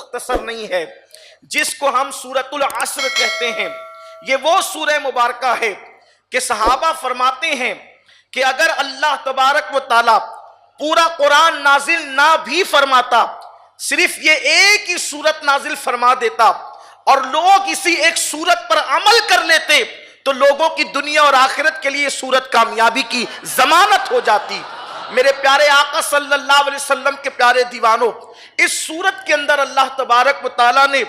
مختصر نہیں ہے، جس کو ہم سورۃ العصر کہتے ہیں۔ یہ وہ سورہ مبارکہ ہے کہ صحابہ فرماتے ہیں کہ اگر اللہ تبارک و تعالی پورا قرآن نازل نہ بھی فرماتا، صرف یہ ایک ہی سورت نازل فرما دیتا اور لوگ اسی ایک سورت پر عمل کر لیتے تو لوگوں کی دنیا اور آخرت کے لیے سورت کامیابی کی ضمانت ہو جاتی۔ میرے پیارے آقا صلی اللہ علیہ وسلم کے پیارے دیوانوں، اس سورت کے اندر اللہ تبارک و تعالیٰ نے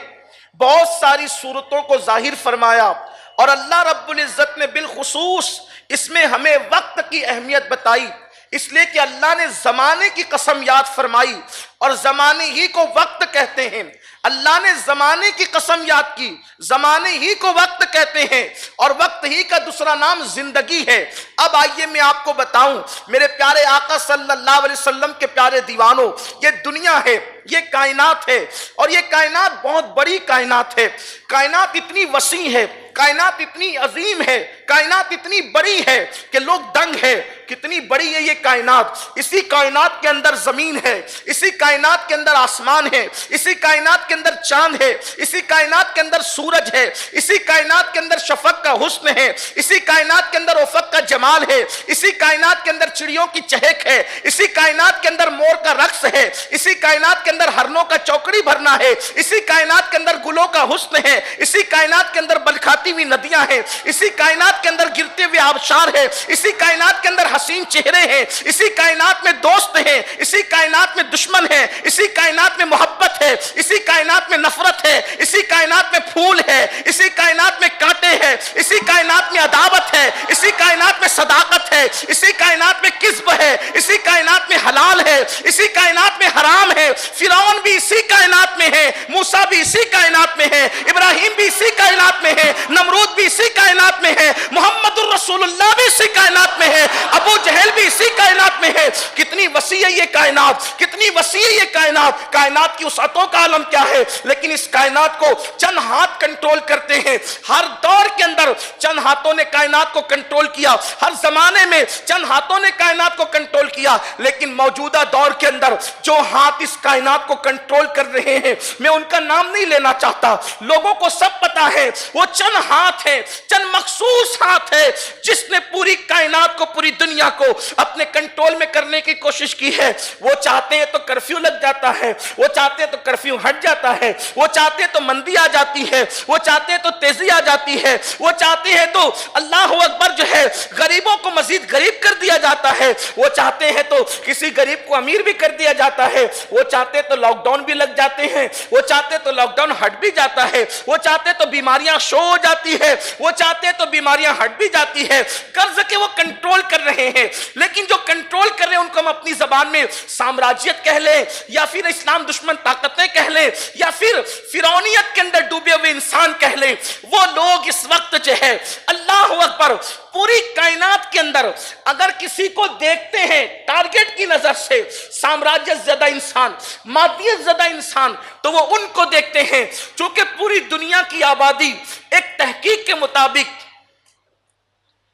بہت ساری صورتوں کو ظاہر فرمایا، اور اللہ رب العزت نے بالخصوص اس میں ہمیں وقت کی اہمیت بتائی، اس لیے کہ اللہ نے زمانے کی قسم یاد فرمائی، اور زمانے ہی کو وقت کہتے ہیں۔ اللہ نے زمانے کی قسم یاد کی، زمانے ہی کو وقت کہتے ہیں، اور وقت ہی کا دوسرا نام زندگی ہے۔ اب آئیے میں آپ کو بتاؤں میرے پیارے آقا صلی اللہ علیہ وسلم کے پیارے دیوانوں، یہ دنیا ہے، یہ کائنات ہے، اور یہ کائنات بہت بڑی کائنات ہے۔ کائنات اتنی وسیع ہے، کائنات اتنی عظیم ہے، کائنات اتنی بڑی ہے کہ لوگ دنگ ہے، کتنی بڑی ہے یہ کائنات۔ اسی کائنات کے اندر زمین ہے، اسی کائنات کے اندر آسمان ہے، اسی کائنات کے اندر چاند ہے، اسی کائنات کے اندر سورج ہے، اسی کائنات کے اندر شفق کا حسن ہے، اسی کائنات کے اندر افق کا جمال ہے، اسی کائنات کے اندر چڑیوں کی چہک ہے، اسی کائنات کے اندر مور کا رقص ہے، اسی کائنات کے اندر ہرنوں کا چوکڑی بھرنا ہے، اسی کائنات کے اندر گلوں کا حسن ہے، اسی کائنات کے اندر بلکھاتی ہوئی ندیاں ہیں، اسی کائنات کے اندر گرتے ہوئے آبشار ہے، اسی کائنات کے اندر حسین چہرے ہیں، اسی کائنات میں دوست ہیں، اسی کائنات میں دشمن ہیں، اسی کائنات میں محبت ہے، اسی کائنات میں نفرت ہے، اسی کائنات میں پھول ہے، اسی کائنات میں کانٹے ہیں، اسی کائنات میں عداوت ہے، اسی کائنات میں صداقت ہے، اسی کائنات میں کذب ہے، اسی کائنات میں حلال ہے، اسی کائنات میں حرام ہے۔ فرعون بھی اسی کائنات میں ہے، موسیٰ بھی اسی کائنات میں ہے، ابراہیم بھی اسی کائنات میں ہے، نمرود بھی اسی کائنات میں ہے، محمد الرسول اللہ بھی اسی کائنات میں ہے، ابو جہل بھی اسی کائنات میں ہے۔ کتنی وسیع ہے یہ کائنات، کتنی وسیع ہے یہ کائنات۔ کائنات کی وسعتوں کا عالم کیا ہے، لیکن اس کائنات کو چند ہاتھ کنٹرول کرتے ہیں۔ ہر دور کے اندر چند ہاتھوں نے کائنات کو کنٹرول کیا، ہر زمانے میں چند ہاتھوں نے کائنات کو کنٹرول کیا، لیکن موجودہ دور کے اندر جو ہاتھ اس کائنات کو کنٹرول کر رہے ہیں، میں ان کا نام نہیں لینا چاہتا، لوگوں کو سب پتا ہے، وہ چند ہاتھ ہیں، چند مخصوص ہاتھ ہے جس نے پوری کائنات کو، پوری دنیا کو اپنے کنٹرول میں کرنے کی کوشش کی ہے۔ وہ چاہتے ہیں تو کرفیو لگ جاتا ہے، وہ چاہتے ہیں تو کرفیو ہٹ جاتا ہے، وہ چاہتے ہیں تو مندی آ جاتی ہے، وہ چاہتے ہیں تو تیزی آ جاتی ہے، وہ چاہتے ہیں تو اللہ اکبر جو ہے غریبوں کو مزید غریب کر دیا جاتا ہے، وہ چاہتے ہیں تو کسی غریب کو امیر بھی کر دیا جاتا ہے، وہ چاہتے ہیں تو لاک ڈاؤن بھی لگ جاتے ہیں، وہ چاہتے ہیں تو لاک ڈاؤن ہٹ بھی جاتا ہے، وہ چاہتے ہیں تو بیماریاں شو ہو جاتی ہے، وہ چاہتے ہیں تو بیماریاں ہٹ بھی جاتی ہے۔ قرض کے وہ کنٹرول کر رہے ہیں، لیکن جو کنٹرول کر رہے ہیں ان کو ہم اپنی زبان میں سامراجیت کہہ لیں، یا پھر اسلام دشمن طاقتیں کہہ لیں، یا پھر فرعونیت کے اندر ڈوبے ہوئے انسان کہہ لیں، وہ لوگ اس وقت جو ہے اللہ اکبر پوری کائنات کے اندر اگر کسی کو دیکھتے ہیں ٹارگٹ کی نظر سے، سامراجیت زدہ انسان، مادیت زدہ انسان، تو وہ ان کو دیکھتے ہیں۔ چونکہ پوری دنیا کی آبادی ایک تحقیق کے مطابق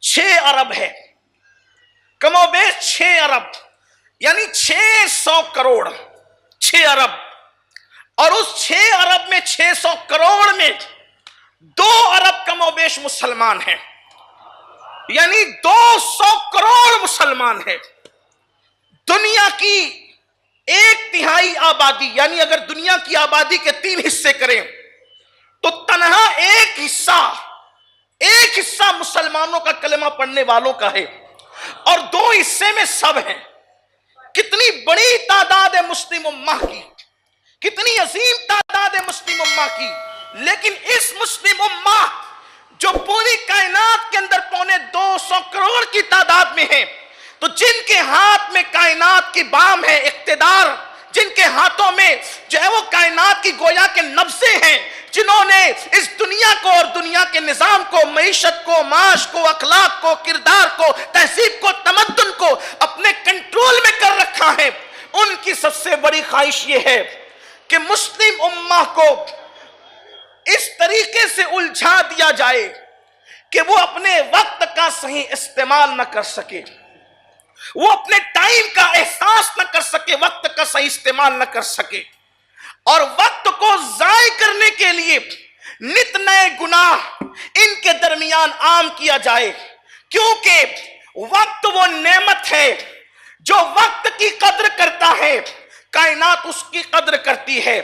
6 ارب ہے، کم و بیش 6 ارب، یعنی 600 کروڑ، 6 ارب، اور اس 6 ارب میں 600 کروڑ میں 2 ارب کم و بیش مسلمان ہیں، یعنی 200 کروڑ مسلمان ہیں۔ دنیا کی 1/3 آبادی، یعنی اگر دنیا کی آبادی کے 3 حصے کریں تو تنہا ایک حصہ مسلمانوں کا کلمہ پڑھنے والوں کا ہے، اور 2 حصے میں سب ہیں۔ کتنی بڑی تعداد ہے مسلم امہ کی، کتنی عظیم تعداد ہے مسلم امہ کی، لیکن اس مسلم امہ جو پوری کائنات کے اندر 250 کروڑ کی تعداد میں ہے، تو جن کے ہاتھ میں کائنات کی بام ہے، اقتدار، جن کے ہاتھوں میں جو ہے وہ کائنات کی گویا کے نبضیں ہیں، جنہوں نے اس دنیا کو اور دنیا کے نظام کو، معیشت کو، معاش کو، اخلاق کو، کردار کو، تہذیب کو، تمدن کو اپنے کنٹرول میں کر رکھا ہے، ان کی سب سے بڑی خواہش یہ ہے کہ مسلم امہ کو اس طریقے سے الجھا دیا جائے کہ وہ اپنے وقت کا صحیح استعمال نہ کر سکے، وہ اپنے ٹائم کا احساس نہ کر سکے، وقت کا صحیح استعمال نہ کر سکے، اور وقت کو کے لیے نت نئے گناہ ان کے درمیان عام کیا جائے، کیونکہ وقت وہ نعمت ہے جو وقت کی قدر کرتا ہے کائنات اس کی قدر کرتی ہے،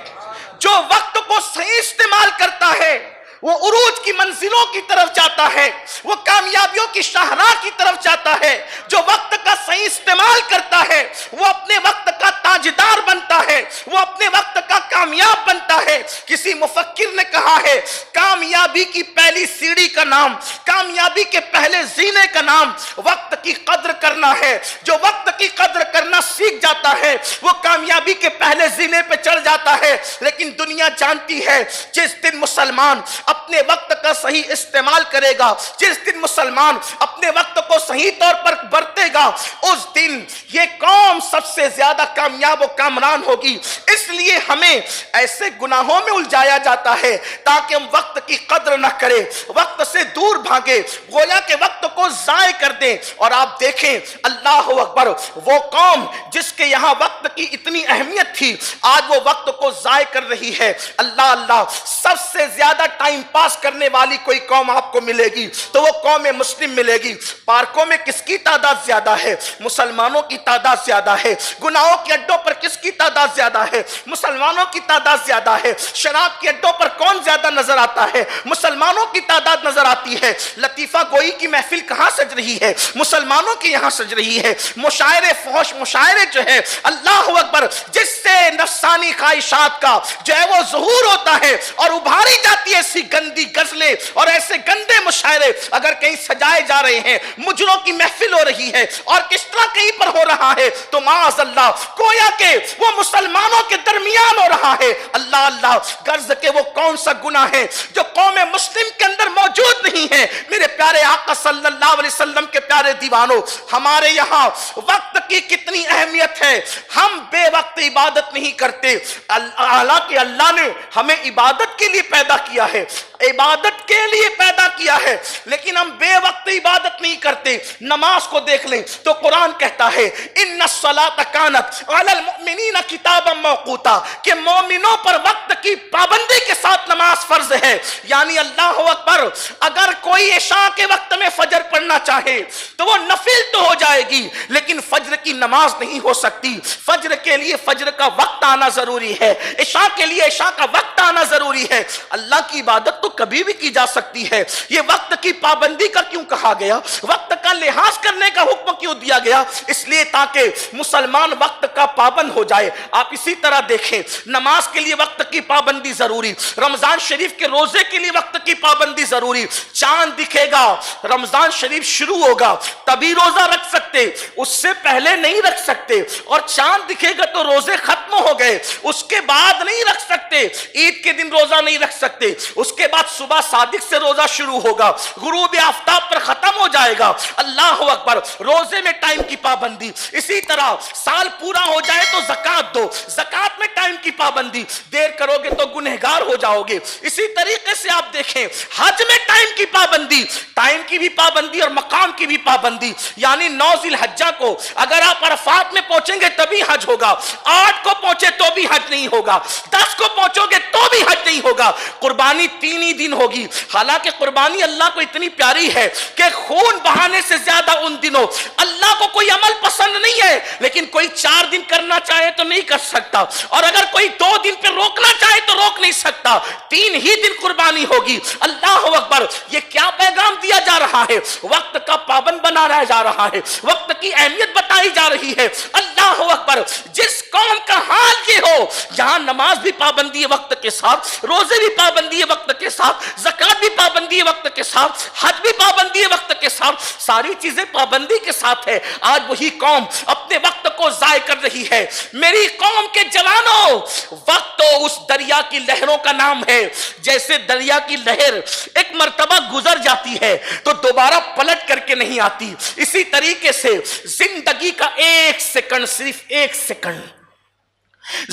جو وقت کو صحیح استعمال کرتا ہے وہ عروج کی منزلوں کی طرف جاتا ہے، وہ کامیابیوں کی شاہراہ کی طرف جاتا ہے، جو وقت کا صحیح استعمال کرتا ہے وہ اپنے وقت کا تاجدار بنتا ہے، وہ اپنے وقت کا کامیاب بنتا ہے۔ کسی مفکر نے کہا ہے کامیابی کی پہلی سیڑھی کا نام، کامیابی کے پہلے زینے کا نام وقت کی قدر کرنا ہے۔ جو وقت کی قدر کرنا سیکھ جاتا ہے وہ کامیابی کے پہلے زینے پہ چڑھ جاتا ہے۔ لیکن دنیا جانتی ہے جس دن مسلمان اپنے وقت کا صحیح استعمال کرے گا، جس دن مسلمان اپنے وقت کو صحیح طور پر برتے گا، اس دن یہ قوم سب سے زیادہ کامیاب و کامران ہوگی۔ اس لیے ہمیں ایسے گناہوں میں الجھایا جاتا ہے تاکہ ہم وقت کی قدر نہ کریں، وقت سے دور بھاگیں، گویا کہ وقت کو ضائع کر دیں۔ اور آپ دیکھیں اللہ اکبر، وہ قوم جس کے یہاں وقت کی اتنی اہمیت تھی آج وہ وقت کو ضائع کر رہی ہے۔ اللہ اللہ، سب سے زیادہ ٹائم پاس کرنے والی کوئی قوم آپ کو ملے گی تو وہ قوم مسلم ملے گی۔ پارکوں میں کس کی تعداد زیادہ ہے؟ مسلمانوں کی تعداد زیادہ ہے۔ گناہوں کے اڈوں پر کس کی تعداد زیادہ ہے؟ مسلمانوں کی تعداد زیادہ ہے۔ شراب کے اڈوں پر کون زیادہ نظر آتا ہے؟ مسلمانوں کی تعداد نظر آتی ہے۔ لطیفہ گوئی کی محفل کہاں سج رہی ہے؟ مسلمانوں کی یہاں سج رہی ہے۔ مشاعرے فحش مشاعرے جو ہے، اللہ اکبر، جس سے نفسانی خواہشات کا جو ہے وہ ظہور ہوتا ہے اور ابھاری جاتی ہے ایسی گندی غزلیں اور ایسے گندے مشاعرے اگر کہیں سجائے جا رہے ہیں، مجروں کی محفل ہو رہی ہے، آرکسٹرا کہیں پر ہو رہا ہے، تو معاذ اللہ گویا کہ وہ مسلمانوں کے درمیان ہو رہا ہے۔ اللہ اللہ، غرض کہ وہ کون سا گناہ ہے جو قوم مسلم کے اندر موجود نہیں ہے؟ میرے پیارے آقا صلی اللہ علیہ وسلم کے پیارے دیوانوں، ہمارے یہاں وقت کی کتنی اہمیت ہے۔ ہم بے وقت عبادت نہیں کرتے، حالانکہ اللہ نے ہمیں عبادت کے لیے پیدا کیا ہے، عبادت کے لیے پیدا کیا ہے، لیکن ہم بے وقت عبادت نہیں کرتے۔ نماز کو دیکھ لیں تو قرآن کہتا ہے ان الصلاۃ کانت علی المؤمنین کتابا موقوتا، کہ مومنوں پر وقت کی پابندی کے ساتھ نماز فرض ہے۔ یعنی اللہ اکبر، اگر کوئی عشاء کے وقت میں فجر پڑھنا چاہے تو وہ نفل تو ہو جائے گی لیکن فجر کی نماز نہیں ہو سکتی۔ فجر کے لیے فجر کا وقت آنا ضروری ہے، عشاء کے لیے عشاء کا وقت آنا ضروری ہے۔ اللہ کی عبادت تو کبھی بھی کی جا سکتی ہے، یہ وقت کی پابندی کا کیوں کہا گیا؟ وقت کا لحاظ کرنے کا حکم کیوں دیا گیا؟ اس لیے تاکہ مسلمان وقت کا پابند ہو جائے۔ آپ اسی طرح دیکھیں، نماز کے لیے وقت کی پابندی ضروری، رمضان شریف کے روزے کے لیے وقت کی پابندی ضروری۔ چاند دکھے گا، رمضان شریف شروع ہوگا تبھی روزہ رکھ سکتے، اس سے پہلے نہیں رکھ سکتے، اور چاند دکھے گا تو روزے ختم ہو گئے، اس کے بعد نہیں رکھ سکتے۔ عید کے دن روزہ نہیں رکھ سکتے، اس کے بعد صبح صادق سے روزہ شروع ہوگا، غروب آفتاب پر ختم ہو جائے گا۔ اللہ اکبر، روزے میں ٹائم کی پابندی۔ اسی طرح سال پورا ہو جائے تو زکات دو، زکات میں ٹائم کی پابندی، دیر کرو گے تو گنہگار ہو جاؤ گے۔ اسی طریقے سے آپ دیکھیں حج میں ٹائم کی پابندی، ٹائم کی بھی پابندی اور مقام کی بھی پابندی۔ یعنی 9 ذی الحجہ کو اگر آپ عرفات میں پہنچیں گے تبھی حج ہوگا، 8 کو پہنچے تو بھی حج نہیں ہوگا، 10 کو پہنچو گے تو بھی حج نہیں ہوگا۔ قربانی 3 ہی دن ہوگی، حالانکہ قربانی اللہ کو اتنی پیاری ہے کہ خون بہانے سے زیادہ ان دنوں اللہ کو کوئی عمل پسند نہیں ہے، لیکن کوئی 4 دن کرنا چاہے تو نہیں کر سکتا، اور اگر کوئی 2 دن پہ روکنا چاہے تو روک نہیں سکتا، 3 ہی دن قربانی ہوگی۔ اللہ اکبر، یہ کیا پیغام دیا جا رہا ہے؟ وقت کا پابند بنایا جا رہا ہے، وقت کی اہمیت بتائی جا رہی ہے۔ اللہ اکبر، جس قوم کا حال یہ ہو جہاں نماز بھی پابندی ہے وقت کے ساتھ، روزے بھی پابندی ہے وقت کے ساتھ، زکات بھی پابندی ہے وقت کے ساتھ، حج بھی پابندی ہے وقت کے ساتھ، ساری چیزیں پابندی کے ساتھ ہے، آج وہی قوم اپنے وقت کو ضائع کر رہی ہے۔ میری قوم کے جوانوں، وقت تو اس دریا کی لہروں کا نام ہے، جیسے دریا کی لہر ایک مرتبہ گزر جاتی ہے تو دوبارہ پلٹ کر کے نہیں آتی، اسی طریقے سے زندگی کا 1 سیکنڈ، صرف 1 سیکنڈ،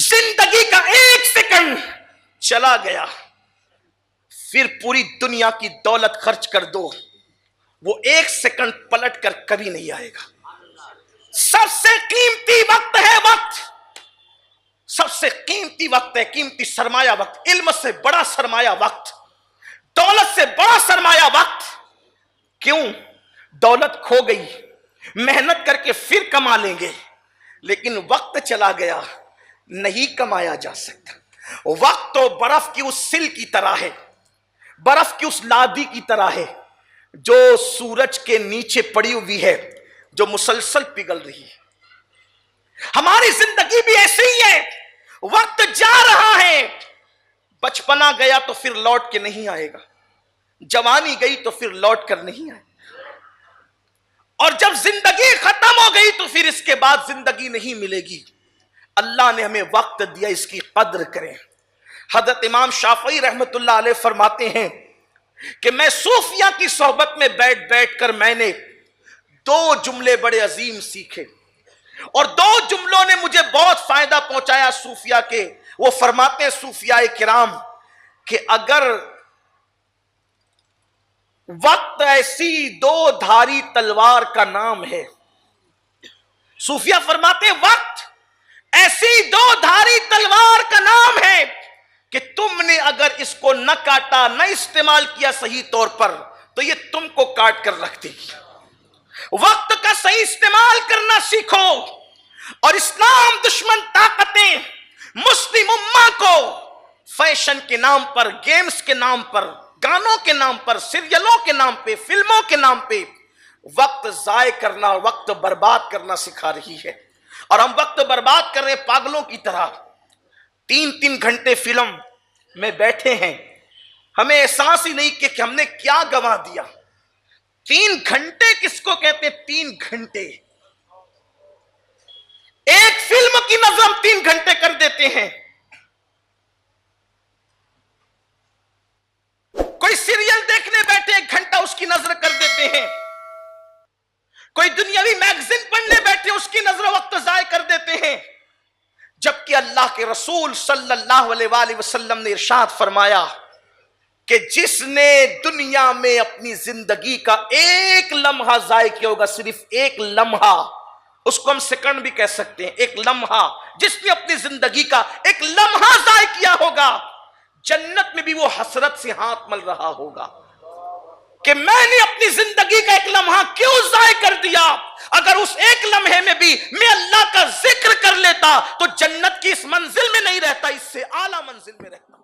زندگی کا 1 سیکنڈ چلا گیا، پھر پوری دنیا کی دولت خرچ کر دو، وہ 1 سیکنڈ پلٹ کر کبھی نہیں آئے گا۔ سب سے قیمتی وقت ہے وقت، سب سے قیمتی وقت ہے، قیمتی سرمایہ وقت، علم سے بڑا سرمایہ وقت، دولت سے بڑا سرمایہ وقت. کیوں؟ دولت کھو گئی، محنت کر کے پھر کما لیں گے، لیکن وقت چلا گیا، نہیں کمایا جا سکتا. وقت تو برف کی اس سل کی طرح ہے، برف کی اس لادی کی طرح ہے جو سورج کے نیچے پڑی ہوئی ہے، جو مسلسل پگھل رہی ہے. ہماری زندگی بھی ایسے ہی ہے، وقت جا رہا ہے. بچپنا گیا تو پھر لوٹ کے نہیں آئے گا، جوانی گئی تو پھر لوٹ کر نہیں آئے، اور جب زندگی ختم ہو گئی تو پھر اس کے بعد زندگی نہیں ملے گی. اللہ نے ہمیں وقت دیا، اس کی قدر کریں. حضرت امام شافعی رحمت اللہ علیہ فرماتے ہیں کہ میں صوفیہ کی صحبت میں بیٹھ بیٹھ کر میں نے 2 جملے بڑے عظیم سیکھے، اور 2 جملوں نے مجھے بہت فائدہ پہنچایا صوفیہ کے. وہ فرماتے ہیں صوفیاء کرام کہ اگر وقت ایسی 2 دھاری تلوار کا نام ہے، صوفیہ فرماتے ہیں وقت ایسی 2 دھاری تلوار کا نام ہے کہ تم نے اگر اس کو نہ کاٹا، نہ استعمال کیا صحیح طور پر، تو یہ تم کو کاٹ کر رکھ دے گی. وقت کا صحیح استعمال کرنا سیکھو. اور اسلام دشمن طاقتیں مسلم امہ کو فیشن کے نام پر، گیمز کے نام پر، گانوں کے نام پر، سیریلوں کے نام پہ، فلموں کے نام پہ وقت ضائع کرنا، وقت برباد کرنا سکھا رہی ہے. اور ہم وقت برباد کر رہے ہیں پاگلوں کی طرح. 3 گھنٹے فلم میں بیٹھے ہیں، ہمیں احساس ہی نہیں کہ ہم نے کیا گنوا دیا. 3 گھنٹے کس کو کہتے ہیں؟ 3 گھنٹے ایک فلم کی نظر ہم 3 گھنٹے کر دیتے ہیں. کوئی سیریل دیکھنے بیٹھے 1 گھنٹہ اس کی نظر کر دیتے ہیں. کوئی دنیاوی میگزین پڑھنے بیٹھے اس کی نظر وقت ضائع کر دیتے ہیں. جبکہ اللہ کے رسول صلی اللہ علیہ وآلہ وسلم نے ارشاد فرمایا کہ جس نے دنیا میں اپنی زندگی کا 1 لمحہ ضائع کیا ہوگا، صرف 1 لمحہ، اس کو ہم سیکنڈ بھی کہہ سکتے ہیں، 1 لمحہ، جس نے اپنی زندگی کا 1 لمحہ ضائع کیا ہوگا، جنت میں بھی وہ حسرت سے ہاتھ مل رہا ہوگا کہ میں نے اپنی زندگی کا 1 لمحہ کیوں ضائع کر دیا. اگر اس 1 لمحے میں بھی میں اللہ کا ذکر کر لیتا تو جنت کی اس منزل میں نہیں رہتا، اس سے اعلیٰ منزل میں رہتا.